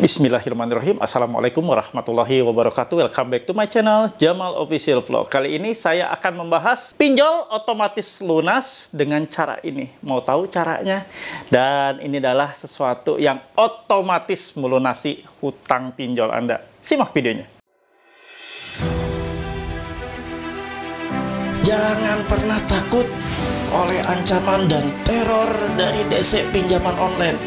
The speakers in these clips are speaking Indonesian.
Bismillahirrahmanirrahim. Assalamualaikum warahmatullahi wabarakatuh. Welcome back to my channel Jamal Official Vlog. Kali ini saya akan membahas pinjol otomatis lunas dengan cara ini. Mau tahu caranya? Dan ini adalah sesuatu yang otomatis melunasi hutang pinjol Anda. Simak videonya. Jangan pernah takut oleh ancaman dan teror dari DC pinjaman online.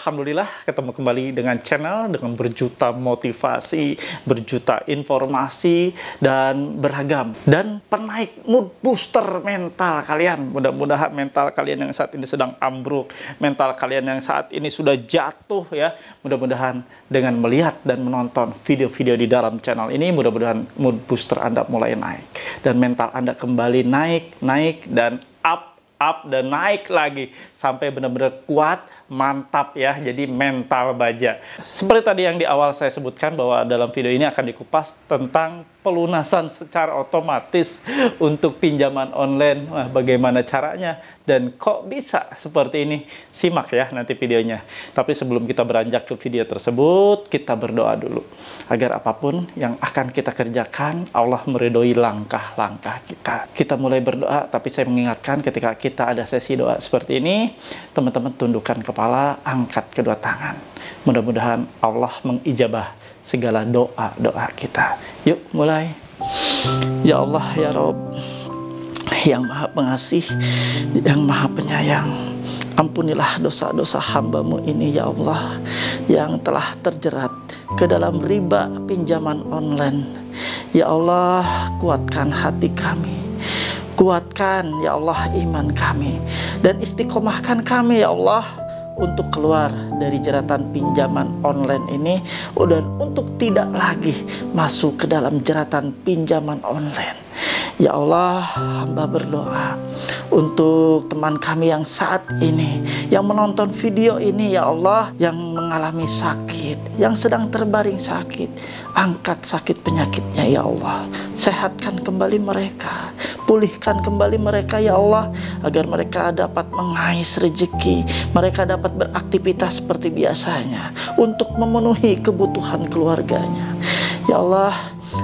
Alhamdulillah ketemu kembali dengan channel dengan berjuta motivasi, berjuta informasi, dan beragam. Dan penaik mood booster mental kalian. Mudah-mudahan mental kalian yang saat ini sedang ambruk, mental kalian yang saat ini sudah jatuh ya. Mudah-mudahan dengan melihat dan menonton video-video di dalam channel ini, mudah-mudahan mood booster Anda mulai naik. Dan mental Anda kembali naik, dan up dan naik lagi sampai benar-benar kuat, mantap ya. Jadi mental baja. Seperti tadi yang di awal saya sebutkan bahwa dalam video ini akan dikupas tentang pelunasan secara otomatis untuk pinjaman online. Nah, bagaimana caranya dan kok bisa seperti ini? Simak ya nanti videonya. Tapi sebelum kita beranjak ke video tersebut, kita berdoa dulu agar apapun yang akan kita kerjakan, Allah meridhoi langkah-langkah kita. Kita mulai berdoa, tapi saya mengingatkan ketika kita ada sesi doa seperti ini, teman-teman tundukkan kepala, angkat kedua tangan. Mudah-mudahan Allah mengijabah segala doa-doa kita. Yuk mulai. Ya Allah, ya Rabb, yang maha pengasih, yang maha penyayang, ampunilah dosa-dosa hamba-Mu ini ya Allah, yang telah terjerat ke dalam riba pinjaman online. Ya Allah, kuatkan hati kami, kuatkan ya Allah iman kami, dan istiqomahkan kami ya Allah untuk keluar dari jeratan pinjaman online ini, dan untuk tidak lagi masuk ke dalam jeratan pinjaman online. Ya Allah, hamba berdoa untuk teman kami yang saat ini, yang menonton video ini ya Allah, yang mengalami sakit, yang sedang terbaring sakit. Angkat sakit penyakitnya ya Allah, sehatkan kembali mereka, pulihkan kembali mereka ya Allah, agar mereka dapat mengais rezeki, mereka dapat beraktivitas seperti biasanya untuk memenuhi kebutuhan keluarganya. Ya Allah,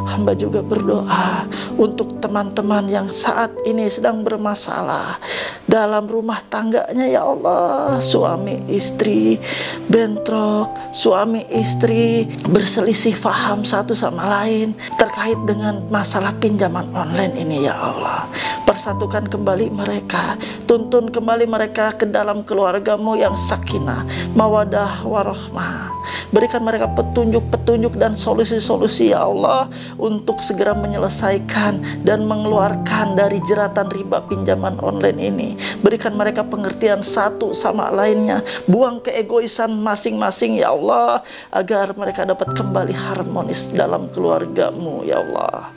hamba juga berdoa untuk teman-teman yang saat ini sedang bermasalah dalam rumah tangganya ya Allah. Suami istri bentrok, suami istri berselisih faham satu sama lain terkait dengan masalah pinjaman online ini ya Allah. Persatukan kembali mereka, tuntun kembali mereka ke dalam keluarga-Mu yang sakinah, mawadah, warahmah. Berikan mereka petunjuk-petunjuk dan solusi-solusi ya Allah, untuk segera menyelesaikan dan mengeluarkan dari jeratan riba pinjaman online ini. Berikan mereka pengertian satu sama lainnya, buang keegoisan masing-masing ya Allah, agar mereka dapat kembali harmonis dalam keluarga-Mu ya Allah.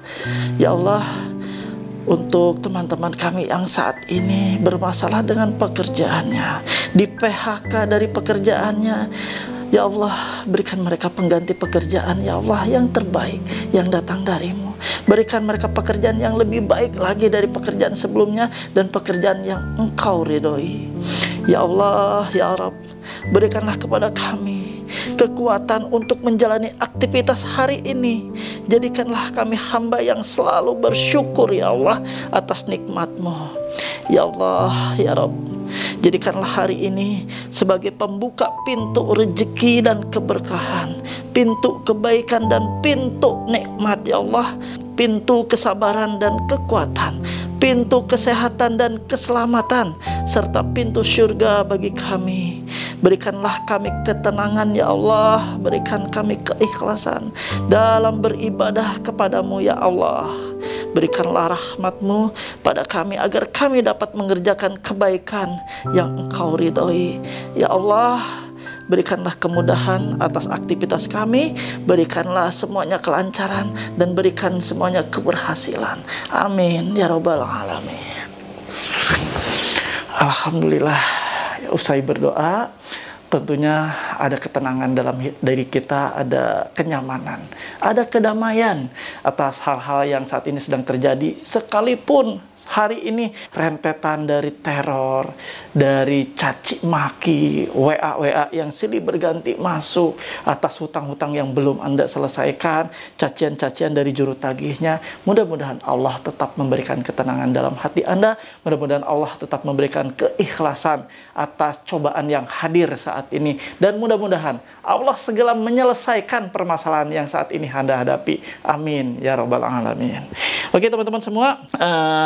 Ya Allah, untuk teman-teman kami yang saat ini bermasalah dengan pekerjaannya, di PHK dari pekerjaannya, ya Allah, berikan mereka pengganti pekerjaan ya Allah yang terbaik yang datang dari-Mu. Berikan mereka pekerjaan yang lebih baik lagi dari pekerjaan sebelumnya, dan pekerjaan yang Engkau ridhoi. Ya Allah, ya Rabb, berikanlah kepada kami kekuatan untuk menjalani aktivitas hari ini. Jadikanlah kami hamba yang selalu bersyukur ya Allah atas nikmat-Mu. Ya Allah, ya Rabb, jadikanlah hari ini sebagai pembuka pintu rezeki dan keberkahan, pintu kebaikan dan pintu nikmat ya Allah, pintu kesabaran dan kekuatan, pintu kesehatan dan keselamatan, serta pintu surga bagi kami. Berikanlah kami ketenangan ya Allah, berikan kami keikhlasan dalam beribadah kepadamu ya Allah. Berikanlah rahmat-Mu pada kami agar kami dapat mengerjakan kebaikan yang Engkau ridhoi. Ya Allah, berikanlah kemudahan atas aktivitas kami, berikanlah semuanya kelancaran, dan berikan semuanya keberhasilan. Amin ya Rabbal Alamin. Alhamdulillah, usai berdoa, tentunya ada ketenangan dalam diri kita, ada kenyamanan, ada kedamaian atas hal-hal yang saat ini sedang terjadi. Sekalipun hari ini rentetan dari teror, dari caci maki, WA yang silih berganti masuk atas hutang-hutang yang belum Anda selesaikan, cacian-cacian dari juru tagihnya. Mudah-mudahan Allah tetap memberikan ketenangan dalam hati Anda. Mudah-mudahan Allah tetap memberikan keikhlasan atas cobaan yang hadir saat ini. Dan mudah-mudahan Allah segera menyelesaikan permasalahan yang saat ini Anda hadapi. Amin ya Rabbal Alamin. Oke teman-teman semua,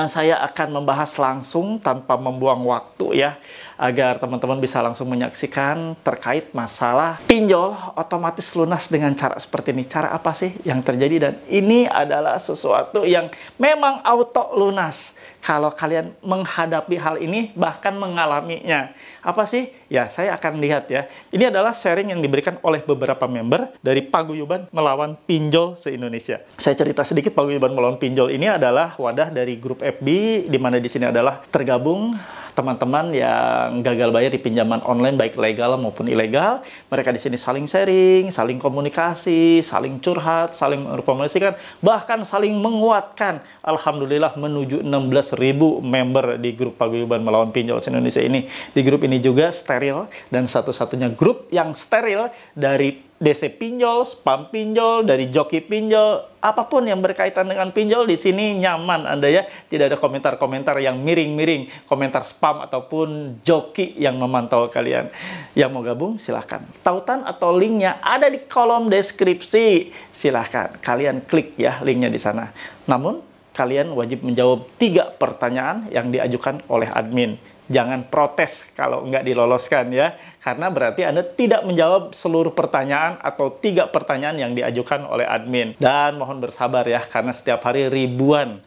saya akan membahas langsung tanpa membuang waktu ya, agar teman-teman bisa langsung menyaksikan terkait masalah pinjol otomatis lunas dengan cara seperti ini. Cara apa sih yang terjadi? Dan ini adalah sesuatu yang memang auto lunas kalau kalian menghadapi hal ini, bahkan mengalaminya. Apa sih? Ya, saya akan lihat ya. Ini adalah sharing yang diberikan oleh beberapa member dari Paguyuban Melawan Pinjol se-Indonesia. Saya cerita sedikit, Paguyuban Melawan Pinjol ini adalah wadah dari grup FB, di mana di sini adalah tergabung teman-teman yang gagal bayar di pinjaman online baik legal maupun ilegal. Mereka di sini saling sharing, saling komunikasi, saling curhat, saling informasikan, bahkan saling menguatkan. Alhamdulillah menuju 16.000 member di grup Paguyuban Melawan Pinjol Indonesia ini. Di grup ini juga steril, dan satu-satunya grup yang steril dari DC pinjol, spam pinjol, dari joki pinjol, apapun yang berkaitan dengan pinjol di sini nyaman Anda ya. Tidak ada komentar-komentar yang miring-miring, komentar spam ataupun joki yang memantau kalian. Yang mau gabung silahkan. Tautan atau linknya ada di kolom deskripsi. Silahkan kalian klik ya linknya di sana. Namun kalian wajib menjawab 3 pertanyaan yang diajukan oleh admin. Jangan protes kalau nggak diloloskan ya, karena berarti Anda tidak menjawab seluruh pertanyaan atau 3 pertanyaan yang diajukan oleh admin. Dan mohon bersabar ya, karena setiap hari ribuan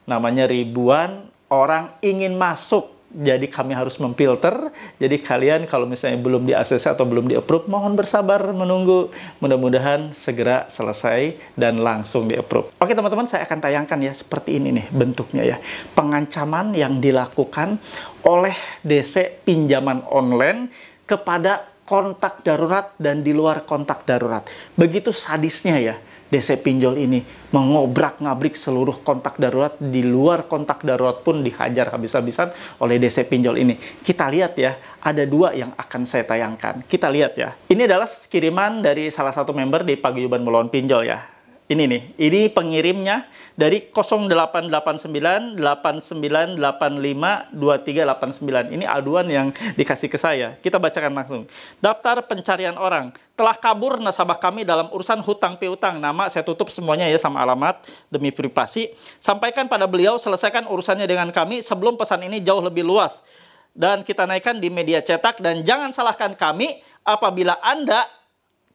orang ingin masuk. Jadi kami harus memfilter. Jadi kalian kalau misalnya belum di-ACC atau belum di-approve, mohon bersabar menunggu. Mudah-mudahan segera selesai dan langsung di-approve. Oke teman-teman, saya akan tayangkan ya seperti ini nih bentuknya ya. Pengancaman yang dilakukan oleh DC pinjaman online kepada kontak darurat dan di luar kontak darurat. Begitu sadisnya ya. DC pinjol ini mengobrak-ngabrik seluruh kontak darurat, di luar kontak darurat pun dihajar habis-habisan oleh DC pinjol ini. Kita lihat ya, ada 2 yang akan saya tayangkan. Kita lihat ya. Ini adalah kiriman dari salah satu member di Paguyuban Melawan Pinjol ya. Ini nih, ini pengirimnya dari 0889 8985 2389. Ini aduan yang dikasih ke saya. Kita bacakan langsung. Daftar pencarian orang. Telah kabur nasabah kami dalam urusan hutang piutang. Nama saya tutup semuanya ya sama alamat demi privasi. Sampaikan pada beliau selesaikan urusannya dengan kami sebelum pesan ini jauh lebih luas. Dan kita naikkan di media cetak, dan jangan salahkan kami apabila Anda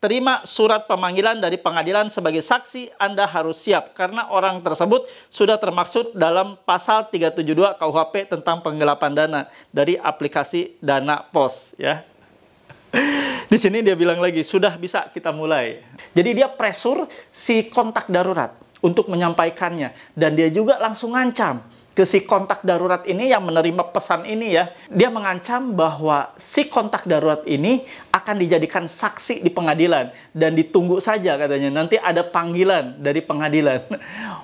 terima surat pemanggilan dari pengadilan sebagai saksi. Anda harus siap karena orang tersebut sudah termaksud dalam pasal 372 KUHP tentang penggelapan dana dari aplikasi Dana Pos ya. Di sini dia bilang lagi sudah bisa kita mulai. Jadi dia pressure si kontak darurat untuk menyampaikannya, dan dia juga langsung ngancam ke si kontak darurat ini yang menerima pesan ini ya. Dia mengancam bahwa si kontak darurat ini akan dijadikan saksi di pengadilan, dan ditunggu saja katanya, nanti ada panggilan dari pengadilan.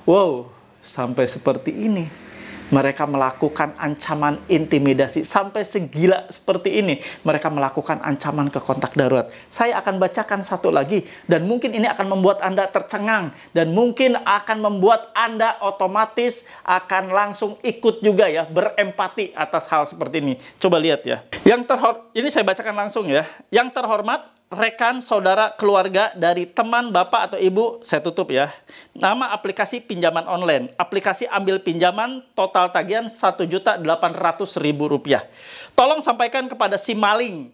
Wow, sampai seperti ini. Mereka melakukan ancaman intimidasi sampai segila seperti ini. Mereka melakukan ancaman ke kontak darurat. Saya akan bacakan satu lagi, dan mungkin ini akan membuat Anda tercengang, dan mungkin akan membuat Anda otomatis akan langsung ikut juga ya, berempati atas hal seperti ini. Coba lihat ya. Ini saya bacakan langsung ya. Yang terhormat, rekan, saudara, keluarga dari teman, bapak atau ibu, saya tutup ya. Nama aplikasi pinjaman online. Aplikasi ambil pinjaman, total tagihan Rp1.800.000. Tolong sampaikan kepada si maling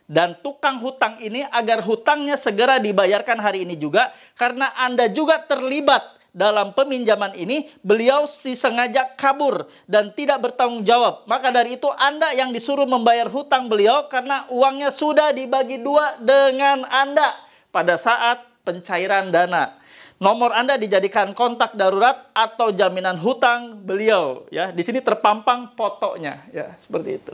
dan tukang hutang ini agar hutangnya segera dibayarkan hari ini juga, karena Anda juga terlibat dalam peminjaman ini, beliau disengaja kabur dan tidak bertanggung jawab. Maka dari itu Anda yang disuruh membayar hutang beliau karena uangnya sudah dibagi dua dengan Anda pada saat pencairan dana. Nomor Anda dijadikan kontak darurat atau jaminan hutang beliau. Ya, di sini terpampang fotonya, ya seperti itu.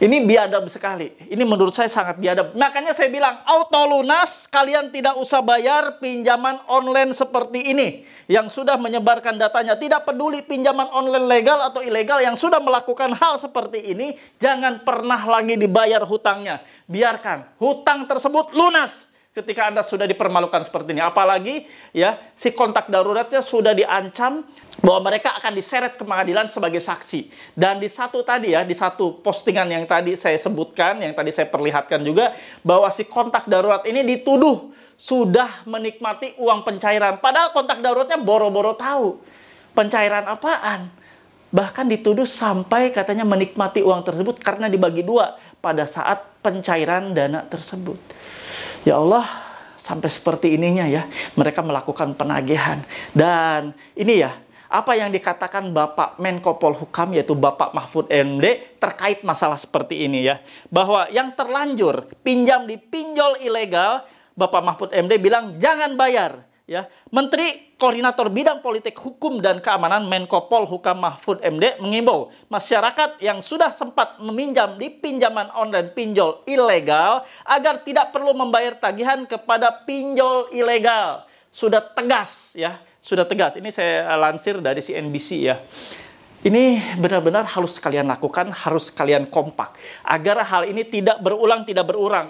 Ini biadab sekali. Ini menurut saya sangat biadab. Makanya saya bilang, auto lunas, kalian tidak usah bayar pinjaman online seperti ini. Yang sudah menyebarkan datanya. Tidak peduli pinjaman online legal atau ilegal, yang sudah melakukan hal seperti ini, jangan pernah lagi dibayar hutangnya. Biarkan hutang tersebut lunas ketika Anda sudah dipermalukan seperti ini. Apalagi ya, si kontak daruratnya sudah diancam bahwa mereka akan diseret ke pengadilan sebagai saksi. Dan di satu postingan yang tadi saya sebutkan, yang tadi saya perlihatkan juga, bahwa si kontak darurat ini dituduh sudah menikmati uang pencairan. Padahal kontak daruratnya boro-boro tahu pencairan apaan. Bahkan dituduh sampai katanya menikmati uang tersebut karena dibagi dua pada saat pencairan dana tersebut. Ya Allah, sampai seperti ininya ya, mereka melakukan penagihan. Dan ini ya, apa yang dikatakan Bapak Menko Polhukam, yaitu Bapak Mahfud MD, terkait masalah seperti ini ya. Bahwa yang terlanjur pinjam di pinjol ilegal, Bapak Mahfud MD bilang jangan bayar. Ya, Menteri Koordinator Bidang Politik Hukum dan Keamanan Menko Polhukam Mahfud MD mengimbau masyarakat yang sudah sempat meminjam di pinjaman online pinjol ilegal agar tidak perlu membayar tagihan kepada pinjol ilegal. Sudah tegas ya, sudah tegas. Ini saya lansir dari CNBC ya. Ini benar-benar harus kalian lakukan, harus kalian kompak agar hal ini tidak berulang.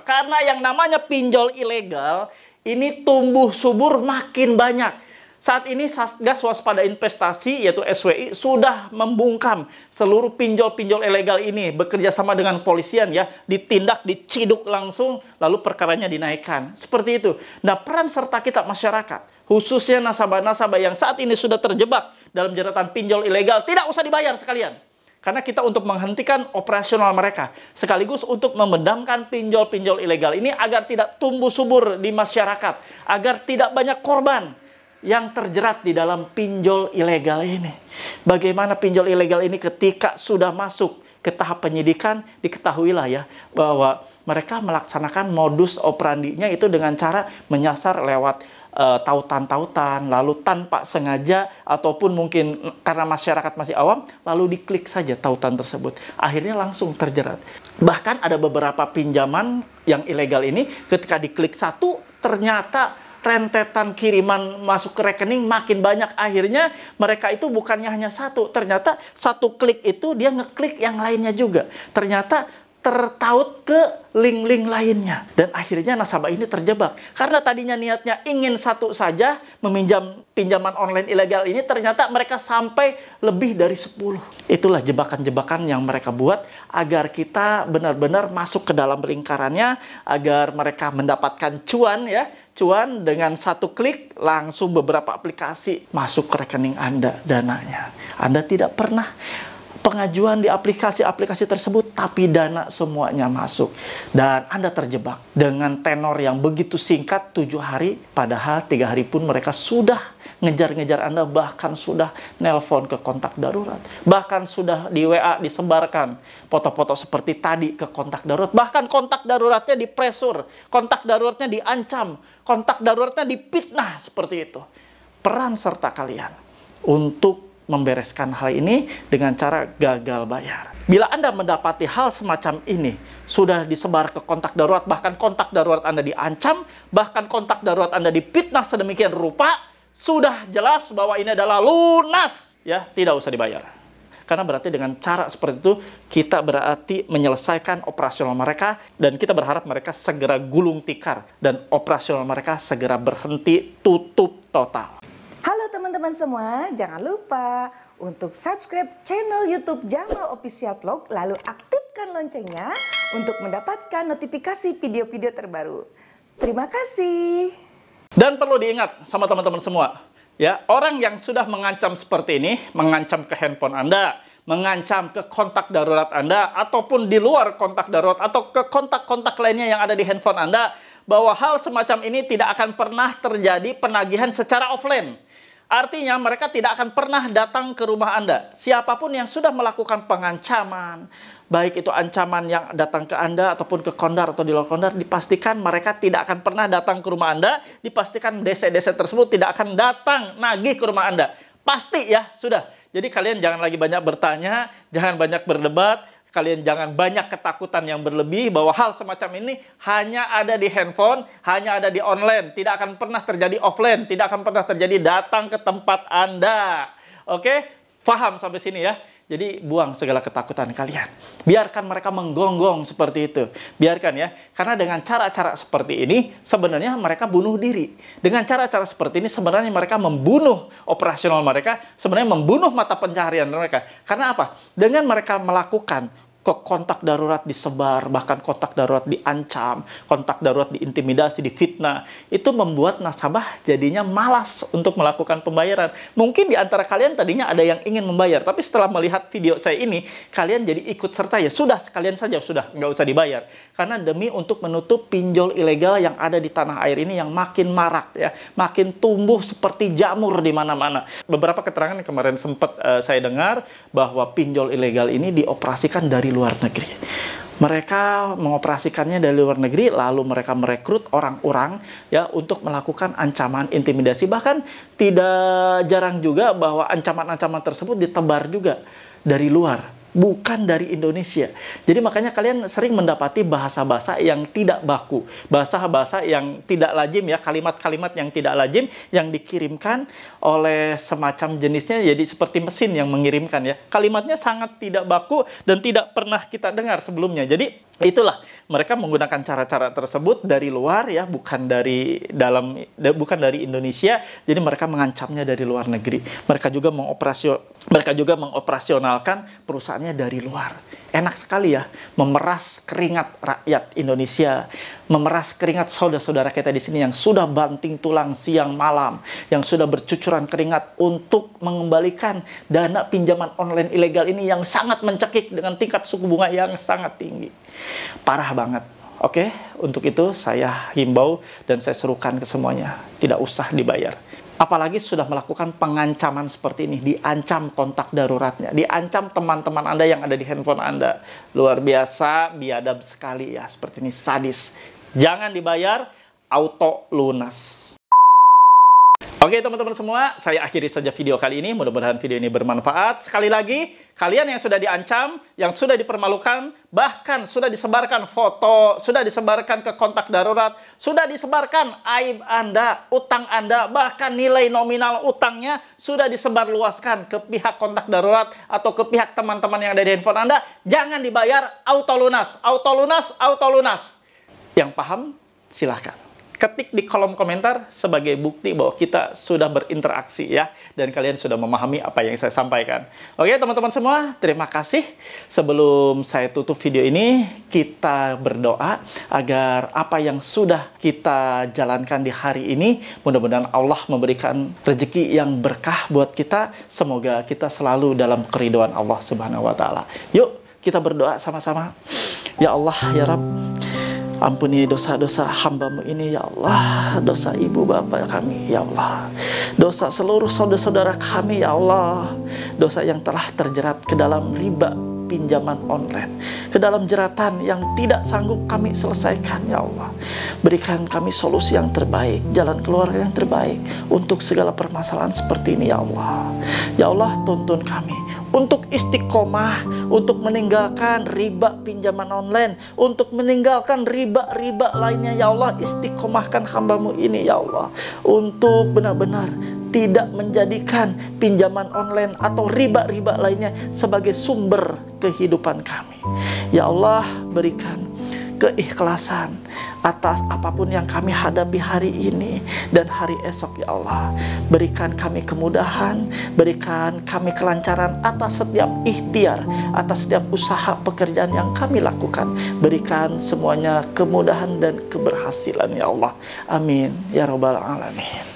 Karena yang namanya pinjol ilegal ini tumbuh subur makin banyak. Saat ini Satgas Waspada Investasi yaitu SWI sudah membungkam seluruh pinjol-pinjol ilegal ini, bekerja sama dengan polisian ya, ditindak, diciduk langsung, lalu perkaranya dinaikkan. Seperti itu. Nah, peran serta kita masyarakat, khususnya nasabah-nasabah yang saat ini sudah terjebak dalam jeratan pinjol ilegal, tidak usah dibayar sekalian. Karena kita untuk menghentikan operasional mereka, sekaligus untuk memendamkan pinjol-pinjol ilegal ini agar tidak tumbuh subur di masyarakat, agar tidak banyak korban yang terjerat di dalam pinjol ilegal ini. Bagaimana pinjol ilegal ini ketika sudah masuk ke tahap penyidikan, diketahuilah ya bahwa mereka melaksanakan modus operandinya itu dengan cara menyasar lewat tautan-tautan, lalu tanpa sengaja ataupun mungkin karena masyarakat masih awam, lalu diklik saja tautan tersebut. Akhirnya langsung terjerat. Bahkan ada beberapa pinjaman yang ilegal ini, ketika diklik satu, ternyata rentetan kiriman masuk ke rekening makin banyak. Akhirnya mereka itu bukannya hanya satu, ternyata satu klik itu dia ngeklik yang lainnya juga. Ternyata tertaut ke link-link lainnya. Dan akhirnya nasabah ini terjebak. Karena tadinya niatnya ingin satu saja meminjam pinjaman online ilegal ini, ternyata mereka sampai lebih dari 10. Itulah jebakan-jebakan yang mereka buat agar kita benar-benar masuk ke dalam lingkarannya, agar mereka mendapatkan cuan ya. Cuan dengan satu klik langsung beberapa aplikasi masuk ke rekening Anda dananya. Anda tidak pernah pengajuan di aplikasi-aplikasi tersebut, tapi dana semuanya masuk. Dan Anda terjebak dengan tenor yang begitu singkat, 7 hari, padahal 3 hari pun mereka sudah ngejar-ngejar Anda, bahkan sudah nelpon ke kontak darurat. Bahkan sudah di WA disebarkan foto-foto seperti tadi ke kontak darurat. Bahkan kontak daruratnya dipresur, kontak daruratnya diancam, kontak daruratnya dipitnah seperti itu. Peran serta kalian untuk membereskan hal ini dengan cara gagal bayar. Bila Anda mendapati hal semacam ini sudah disebar ke kontak darurat, bahkan kontak darurat Anda diancam, bahkan kontak darurat Anda dipitnah sedemikian rupa, sudah jelas bahwa ini adalah lunas, ya, tidak usah dibayar. Karena berarti dengan cara seperti itu kita berarti menyelesaikan operasional mereka, dan kita berharap mereka segera gulung tikar dan operasional mereka segera berhenti, tutup total. Halo teman-teman semua, jangan lupa untuk subscribe channel YouTube Jamal Official Vlog, lalu aktifkan loncengnya untuk mendapatkan notifikasi video-video terbaru. Terima kasih. Dan perlu diingat sama teman-teman semua, ya, orang yang sudah mengancam seperti ini, mengancam ke handphone Anda, mengancam ke kontak darurat Anda, ataupun di luar kontak darurat, atau ke kontak-kontak lainnya yang ada di handphone Anda, bahwa hal semacam ini tidak akan pernah terjadi penagihan secara offline. Artinya mereka tidak akan pernah datang ke rumah Anda. Siapapun yang sudah melakukan pengancaman, baik itu ancaman yang datang ke Anda ataupun ke kondar atau di luar kondar, dipastikan mereka tidak akan pernah datang ke rumah Anda. Dipastikan dese-dese tersebut tidak akan datang nagih ke rumah Anda. Pasti ya, sudah. Jadi kalian jangan lagi banyak bertanya, jangan banyak berdebat. Kalian jangan banyak ketakutan yang berlebih bahwa hal semacam ini hanya ada di handphone, hanya ada di online. Tidak akan pernah terjadi offline, tidak akan pernah terjadi datang ke tempat Anda. Oke? Paham sampai sini ya? Jadi buang segala ketakutan kalian. Biarkan mereka menggonggong seperti itu. Biarkan ya. Karena dengan cara-cara seperti ini, sebenarnya mereka bunuh diri. Dengan cara-cara seperti ini, sebenarnya mereka membunuh operasional mereka. Sebenarnya membunuh mata pencaharian mereka. Karena apa? Dengan mereka melakukan kontak darurat disebar, bahkan kontak darurat diancam, kontak darurat diintimidasi, difitnah, itu membuat nasabah jadinya malas untuk melakukan pembayaran. Mungkin di antara kalian tadinya ada yang ingin membayar, tapi setelah melihat video saya ini, kalian jadi ikut serta, ya sudah, sekalian saja, sudah, nggak usah dibayar. Karena demi untuk menutup pinjol ilegal yang ada di tanah air ini yang makin marak, ya, makin tumbuh seperti jamur di mana-mana. Beberapa keterangan yang kemarin sempat saya dengar, bahwa pinjol ilegal ini dioperasikan dari luar negeri. Mereka mengoperasikannya dari luar negeri, lalu mereka merekrut orang-orang ya untuk melakukan ancaman, intimidasi. Bahkan tidak jarang juga bahwa ancaman-ancaman tersebut ditebar juga dari luar, bukan dari Indonesia. Jadi makanya kalian sering mendapati bahasa-bahasa yang tidak baku, bahasa-bahasa yang tidak lazim ya, kalimat-kalimat yang tidak lazim yang dikirimkan oleh semacam jenisnya, jadi seperti mesin yang mengirimkan ya. Kalimatnya sangat tidak baku dan tidak pernah kita dengar sebelumnya. Jadi itulah, mereka menggunakan cara-cara tersebut dari luar ya, bukan dari dalam, bukan dari Indonesia. Jadi mereka mengancamnya dari luar negeri. Mereka juga mengoperasionalkan perusahaannya dari luar. Enak sekali ya, memeras keringat rakyat Indonesia, memeras keringat saudara-saudara kita di sini yang sudah banting tulang siang malam, yang sudah bercucuran keringat untuk mengembalikan dana pinjaman online ilegal ini yang sangat mencekik dengan tingkat suku bunga yang sangat tinggi. Parah banget. Oke, untuk itu saya himbau dan saya serukan ke semuanya, tidak usah dibayar. Apalagi sudah melakukan pengancaman seperti ini, diancam kontak daruratnya, diancam teman-teman Anda yang ada di handphone Anda. Luar biasa, biadab sekali ya, seperti ini, sadis. Jangan dibayar, auto lunas. Oke teman-teman semua, saya akhiri saja video kali ini. Mudah-mudahan video ini bermanfaat. Sekali lagi, kalian yang sudah diancam, yang sudah dipermalukan, bahkan sudah disebarkan foto, sudah disebarkan ke kontak darurat, sudah disebarkan aib Anda, utang Anda, bahkan nilai nominal utangnya sudah disebarluaskan ke pihak kontak darurat atau ke pihak teman-teman yang ada di handphone Anda, jangan dibayar, auto lunas, auto lunas, auto lunas. Yang paham, silahkan ketik di kolom komentar sebagai bukti bahwa kita sudah berinteraksi ya, dan kalian sudah memahami apa yang saya sampaikan. Oke teman-teman semua, terima kasih. Sebelum saya tutup video ini, kita berdoa agar apa yang sudah kita jalankan di hari ini, mudah-mudahan Allah memberikan rezeki yang berkah buat kita. Semoga kita selalu dalam keridhaan Allah Subhanahu wa Ta'ala. Yuk kita berdoa sama-sama. Ya Allah, ya Rabb, ampuni dosa-dosa hamba-Mu ini ya Allah, dosa ibu bapak kami ya Allah, dosa seluruh saudara-saudara kami ya Allah, dosa yang telah terjerat ke dalam riba pinjaman online, ke dalam jeratan yang tidak sanggup kami selesaikan ya Allah. Berikan kami solusi yang terbaik, jalan keluar yang terbaik untuk segala permasalahan seperti ini ya Allah. Ya Allah, tuntun kami untuk istiqomah, untuk meninggalkan riba pinjaman online, untuk meninggalkan riba-riba lainnya ya Allah. Istiqomahkan hamba-Mu ini ya Allah, untuk benar-benar tidak menjadikan pinjaman online atau riba-riba lainnya sebagai sumber kehidupan kami. Ya Allah, berikan keikhlasan atas apapun yang kami hadapi hari ini dan hari esok ya Allah. Berikan kami kemudahan, berikan kami kelancaran atas setiap ikhtiar, atas setiap usaha pekerjaan yang kami lakukan. Berikan semuanya kemudahan dan keberhasilan ya Allah. Amin ya Rabbal Alamin.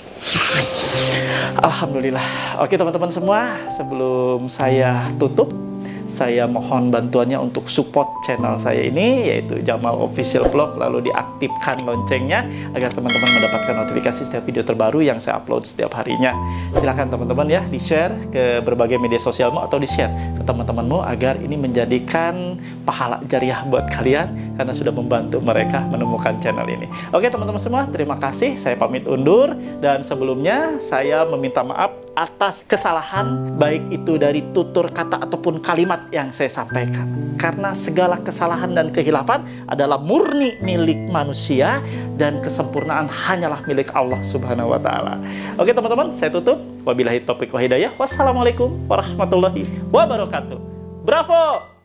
Alhamdulillah. Oke teman-teman semua, sebelum saya tutup, saya mohon bantuannya untuk support channel saya ini, yaitu Jamal Official Vlog, lalu diaktifkan loncengnya agar teman-teman mendapatkan notifikasi setiap video terbaru yang saya upload setiap harinya. Silahkan teman-teman ya, di-share ke berbagai media sosialmu atau di-share ke teman-temanmu agar ini menjadikan pahala jariah buat kalian karena sudah membantu mereka menemukan channel ini. Oke teman-teman semua, terima kasih. Saya pamit undur, dan sebelumnya saya meminta maaf atas kesalahan baik itu dari tutur kata ataupun kalimat yang saya sampaikan, karena segala kesalahan dan kehilafan adalah murni milik manusia dan kesempurnaan hanyalah milik Allah Subhanahu wa Ta'ala. Oke teman-teman, saya tutup. Wabillahi taufiq wa hidayah. Wassalamualaikum warahmatullahi wabarakatuh. Bravo!